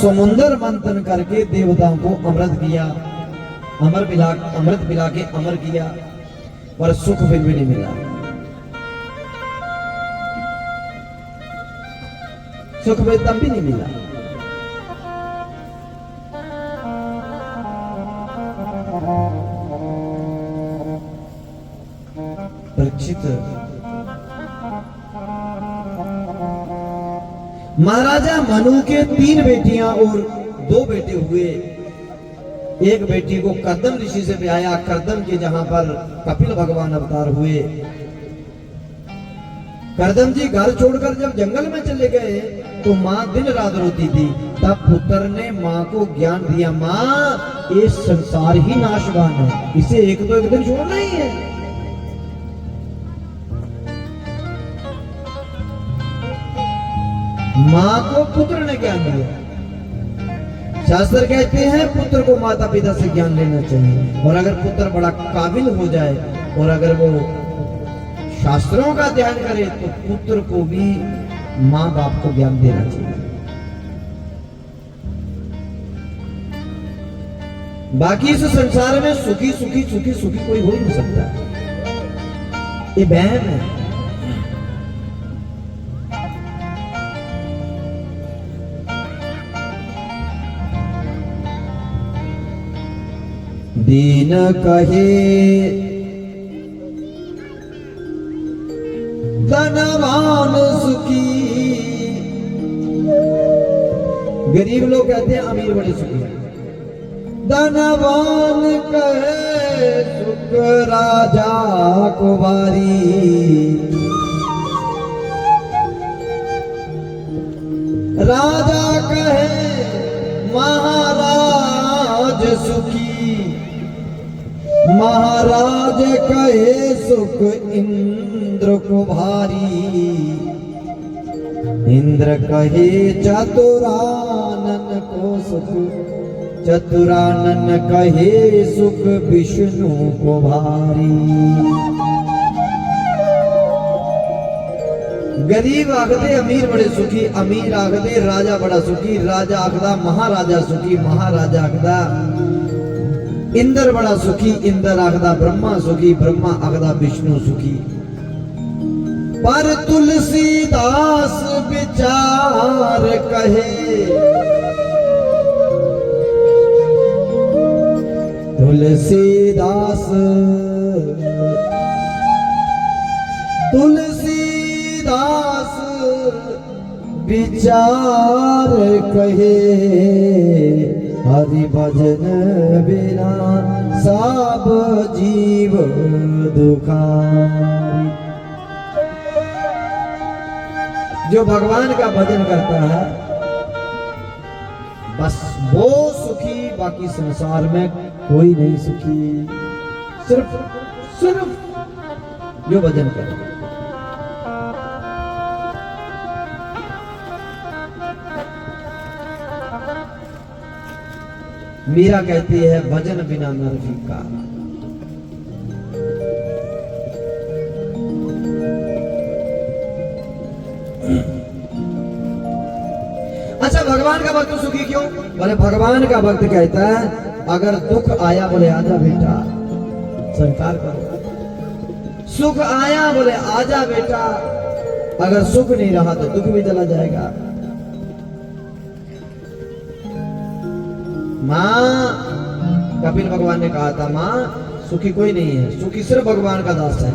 समुंदर मंथन करके देवताओं को अमृत किया, अमृत पिला के अमर किया, पर सुख फिर भी नहीं मिला। सुख भी तब भी नहीं मिला। परीक्षित महाराजा मनु के 3 बेटियां और 2 बेटे हुए। एक बेटी को कर्दम ऋषि से ब्याया, कर्दम के जहां पर कपिल भगवान अवतार हुए। कर्दम जी घर छोड़कर जब जंगल में चले गए तो माँ दिन रात रोती थी। तब पुत्र ने माँ को ज्ञान दिया, माँ ये संसार ही नाशवान है, इसे एक तो एक दिन छोड़ना ही है। माँ को पुत्र ने ज्ञान दिया। शास्त्र कहते हैं पुत्र को माता पिता से ज्ञान लेना चाहिए, और अगर पुत्र बड़ा काबिल हो जाए और अगर वो शास्त्रों का ध्यान करे तो पुत्र को भी माँ बाप को ज्ञान देना चाहिए। बाकी इस संसार में सुखी सुखी सुखी सुखी कोई हो ही नहीं सकता, ये वहम है। दीन कहे धनवान सुखी, गरीब लोग कहते हैं अमीर बड़े सुखी। धनवान कहे सुख राजा को बारी, राजा कहे महाराज सुखी, महाराज कहे सुख इंद्र को भारी, इंद्र कहे चतुरानन को सुख, चतुरानन कहे सुख विष्णु को भारी। गरीब आखदे अमीर बड़े सुखी, अमीर आखदे राजा बड़ा सुखी, राजा आखदा महाराजा सुखी, महाराजा आखदा इंद्र बड़ा सुखी, इंद्र आखदा ब्रह्मा सुखी, ब्रह्मा आखदा विष्णु सुखी। पर तुलसीदास विचार कहे, तुलसीदास तुलसीदास विचार कहे, हरि भजन बिना सब जीव दुखारी। जो भगवान का भजन करता है बस वो सुखी, बाकी संसार में कोई नहीं सुखी। सिर्फ जो भजन करे। मीरा कहती है भजन बिना नर फीका। अच्छा, भगवान का भक्त सुखी क्यों? बोले भगवान का भक्त कहता है अगर दुख आया बोले आजा बेटा स्वीकार करो, सुख आया बोले आजा बेटा, अगर सुख नहीं रहा तो दुख भी चला जाएगा। माँ, कपिल भगवान ने कहा था माँ सुखी कोई नहीं है, सुखी सिर्फ भगवान का दास है,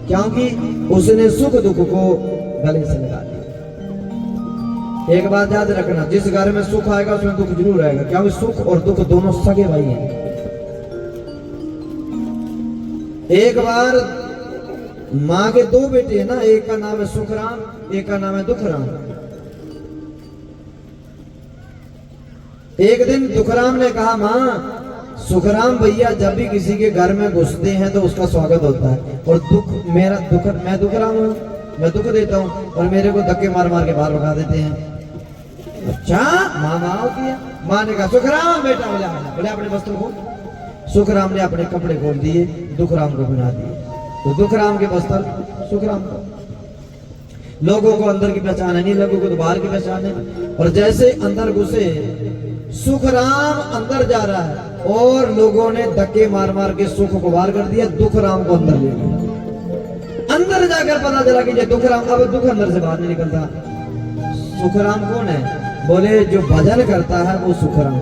क्योंकि उसने सुख दुख को गले से लगा दिया। एक बात याद रखना, जिस घर में सुख आएगा उसमें दुख जरूर आएगा, क्योंकि सुख और दुख दोनों सगे भाई हैं। एक बार माँ के 2 बेटे हैं ना, एक का नाम है सुखराम, एक का नाम है दुखराम। एक दिन दुखराम ने कहा माँ, सुखराम भैया जब भी किसी के घर में घुसते हैं तो उसका स्वागत होता है, और मैं दुखराम हूँ, मैं दुख देता हूँ और मेरे को धक्के मार मार के बाहर भगा देते हैं। अच्छा, माँ होती है। माँ ने कहा सुखराम बेटा बोले अपने वस्त्र खोल। सुखराम ने अपने कपड़े खोल दिए, दुखराम को बना दिए, तो दुखराम के वस्त्र सुखराम को। लोगों को अंदर की पहचान है नहीं, लोगों को तो बाहर की पहचान है। और जैसे अंदर घुसे, सुखराम अंदर जा रहा है और लोगों ने धक्के मार मार के सुख को बाहर कर दिया, दुख राम को अंदर ले गया। अंदर जाकर पता चला कि ये दुख राम, अब दुख अंदर से बाहर नहीं निकलता। सुखराम कौन है? बोले जो भजन करता है वो सुखराम।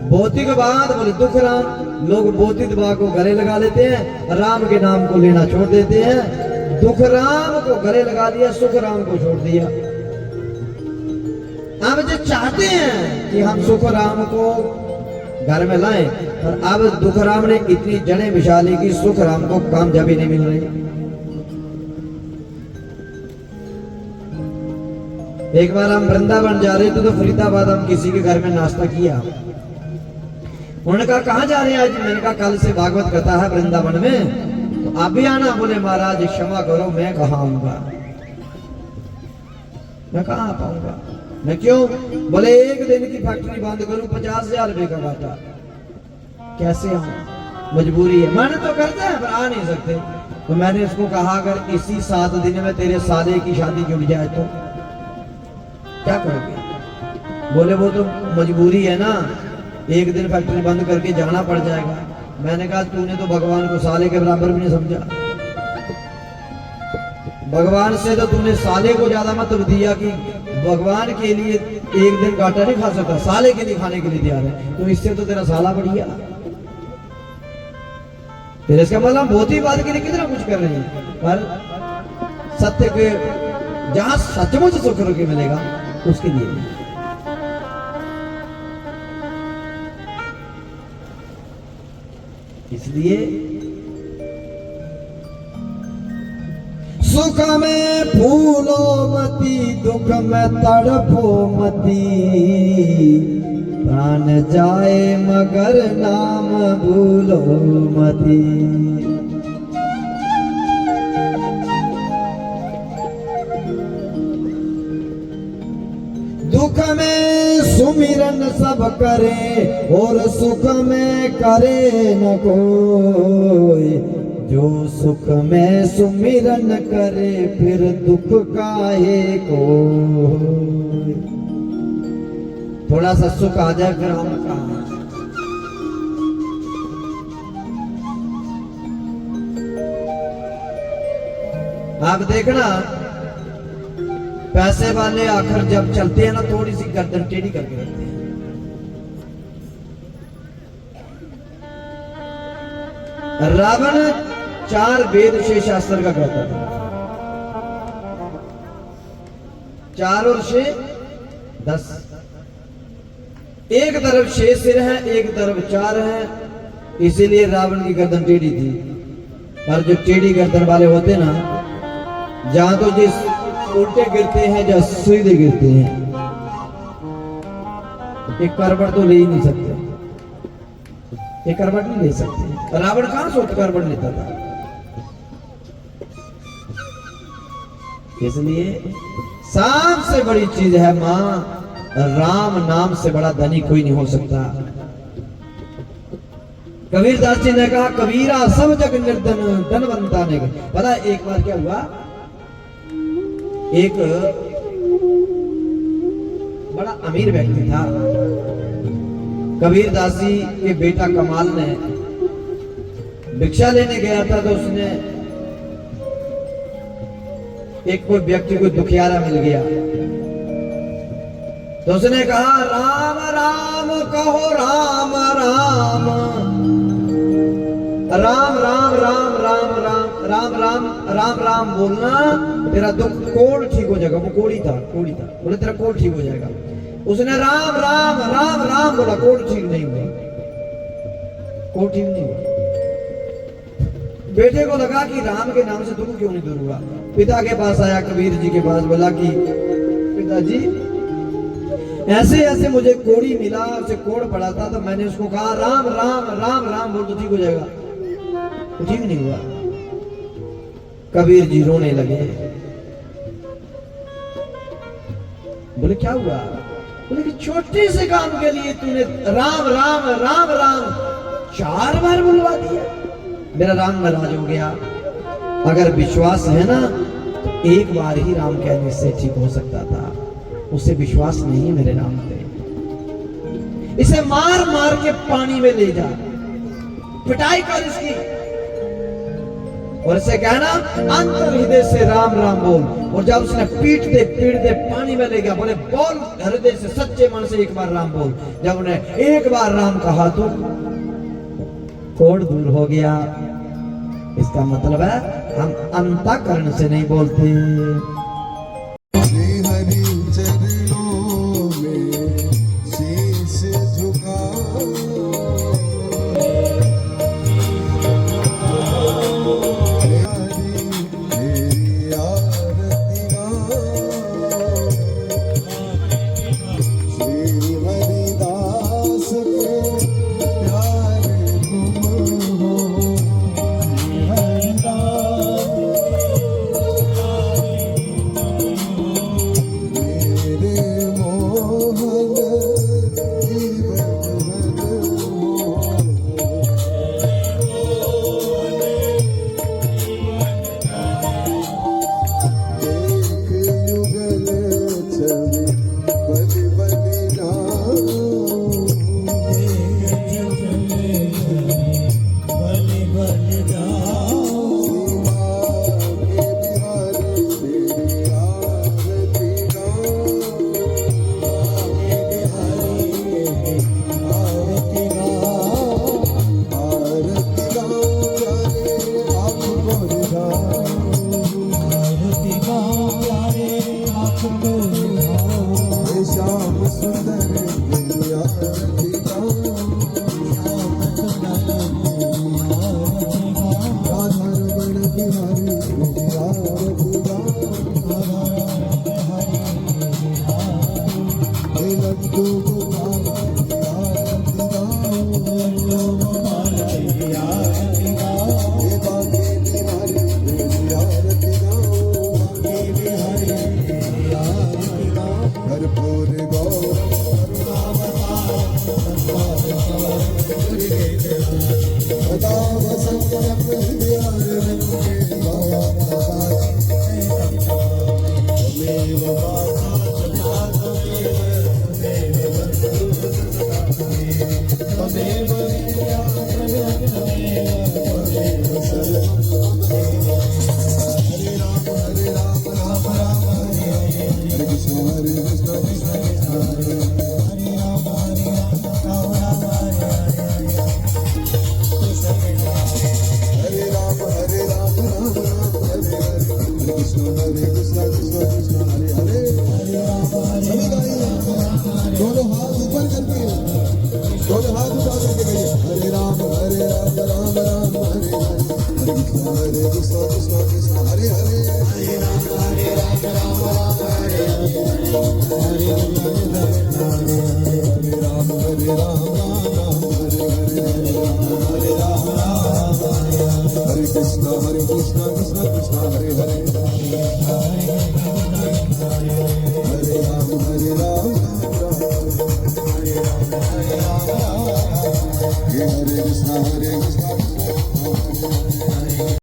भौतिकवाद बोले दुख राम। लोग भौतिकवाद को गले लगा लेते हैं, राम के नाम को लेना छोड़ देते हैं। दुख राम को गले लगा लिया, सुख राम को छोड़ दिया। अब जो चाहते हैं कि हम सुख राम को घर में लाएं, और अब दुख राम ने इतनी जड़ें बिछा ली कि सुख राम को कामयाबी नहीं मिल रही। एक बार हम वृंदावन जा रहे थे तो फरीदाबाद हम किसी के घर में नाश्ता किया। उन्होंने कहा कहाँ जा रहे हैं आज? मैंने कहा कल से भागवत कथा है वृंदावन में, तो आप भी आना। बोले महाराज क्षमा करो, मैं कहाँ आऊंगा, मैं कहाँ आ पाऊंगा। मैं क्यों? बोले एक दिन की फैक्ट्री बंद करूं, 50,000 रुपए का घाटा, कैसे आऊं? मजबूरी है। मैंने तो करता है पर आ नहीं सकते। तो मैंने उसको कहा अगर इसी 7 दिन में तेरे साले की शादी जुड़ जाए तो क्या करोगे? बोले वो तो मजबूरी है ना, एक दिन फैक्ट्री बंद करके जाना पड़ जाएगा। मैंने कहा तूने तो भगवान को साले के बराबर भी नहीं समझा। भगवान से तो तूने साले को ज्यादा मतलब दिया कि भगवान के लिए एक दिन काटा नहीं खा सकता, साले के लिए खाने के लिए तैयार है, तो इससे तो तेरा साला बढ़िया। फिर इसका मतलब बहुत ही बात के लिए कितना कुछ कर रहे हैं, पर सत्य के जहां सचमुच सुख के मिलेगा उसके लिए नहीं। इसलिए सुख में फूलो मती, दुख में तड़पो मती, प्राण जाए मगर नाम भूलो मती। दुख में सुमिरन सब करे और सुख में करे न कोई, जो सुख में सुमिरन करे फिर दुख काहे को। थोड़ा सा सुख आ जाए फिर हम कहा। आप देखना पैसे वाले आखिर जब चलते हैं ना, थोड़ी सी गर्दन टेढ़ी करके रखते हैं। रावण 4 वेद 6 शास्त्र का कहता था। 4 और 6 10। एक तरफ 6 सिर है, एक तरफ 4 है, इसीलिए रावण की गर्दन टेढ़ी थी। पर जो टेढ़ी गर्दन वाले होते ना, जहां तो जिस उल्टे गिरते हैं या सीधे गिरते हैं, एक करवट तो ले ही नहीं सकते, एक करवट नहीं ले सकते। रावण कहां से करवट लेता था? इसलिए सबसे बड़ी चीज है मां, राम नाम से बड़ा धनी कोई नहीं हो सकता। कबीरदास जी ने कहा कबीरा सब जग निर्धन धनवंता ने। पता एक बार क्या हुआ, एक बड़ा अमीर व्यक्ति था। कबीरदास जी के बेटा कमाल ने भिक्षा लेने गया था, तो उसने एक कोई व्यक्ति को दुखियारा मिल गया, तो उसने कहा राम राम कहो, राम राम राम राम राम राम राम राम राम राम राम बोलना, तेरा दुख कोड़ ठीक हो जाएगा। वो कोड़ी था, बोले तेरा कोड़ ठीक हो जाएगा। उसने राम राम राम राम बोला, कोड़ ठीक नहीं हुआ, कोड़ ठीक नहीं हुआ। बेटे को लगा कि राम के नाम से दुख क्यों नहीं दूर हुआ। पिता के पास आया, कबीर जी के पास, बोला कि पिताजी ऐसे ऐसे मुझे कोड़ी मिला, उसे कोड़ पड़ा था, तो मैंने उसको कहा राम राम राम राम बोल तो ठीक हो जाएगा, तो ठीक नहीं हुआ। कबीर जी रोने लगे, बोले क्या हुआ? बोले कि छोटे से काम के लिए तूने राम राम राम राम 4 बार बुलवा दिया, मेरा राम नाराज हो गया। अगर विश्वास है ना, एक बार ही राम कहने से ठीक हो सकता था, उसे विश्वास नहीं है मेरे राम पे। इसे मार मार के पानी में ले जा, पिटाई कर इसकी, और इसे कहना अंतर हृदय से राम राम बोल। और जब उसने पीट दे पानी में ले गया, बोले बोल हृदय से सच्चे मन से एक बार राम बोल। जब उन्हें एक बार राम कहा तो कोढ़ दूर हो गया। इसका मतलब है हम अंतःकरण से नहीं बोलते। श्री हरि चरणों में शीश झुका, श्याम सुंदर